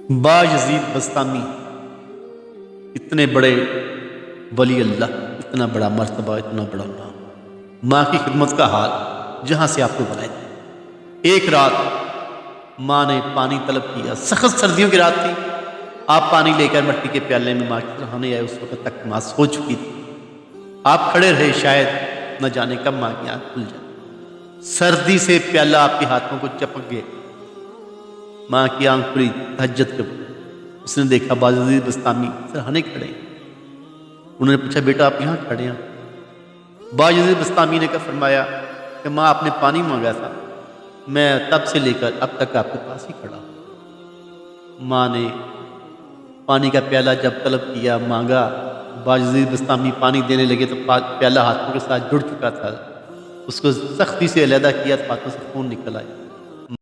بايزید بستامی اتنے بڑے ولی اللہ، اتنا بڑا مرتبہ، اتنا بڑا نام، ماں کی خدمت کا حال جہاں سے آپ کو بنائے تھے۔ ایک رات ماں نے پانی طلب کیا، سخت سردیوں کی رات تھی، آپ پانی لے کر مٹی کے پیالے میں ماں کی سرہانے آئے۔ اس وقت تک ماں سو چکی تھی، آپ کھڑے رہے، شاید نہ جانے کب ماں کی آنکھ کھل جائے۔ سردی سے پیالہ آپ کے ہاتھوں کو چپک گئے، ماں کی آنکھ کھلی، تہجد کے وقت اس نے دیکھا بايزید بستامی سرہانے کھڑے ہیں۔ انہوں نے پوچھا بیٹا آپ یہاں کھڑے ہیں؟ بايزید بستامی نے فرمایا کہ ماں آپ نے پانی مانگا تھا، میں تب سے لے کر اب تک آپ کے پاس ہی کھڑا ہوں۔ ماں نے پانی کا پیالہ جب طلب کیا، مانگا، بايزید بستامی پانی دینے لگے تو پیالہ ہاتھوں کے ساتھ جڑ چکا تھا، اس کو سختی سے علیحدہ کیا تو ہاتھوں سے خون نکل آیا۔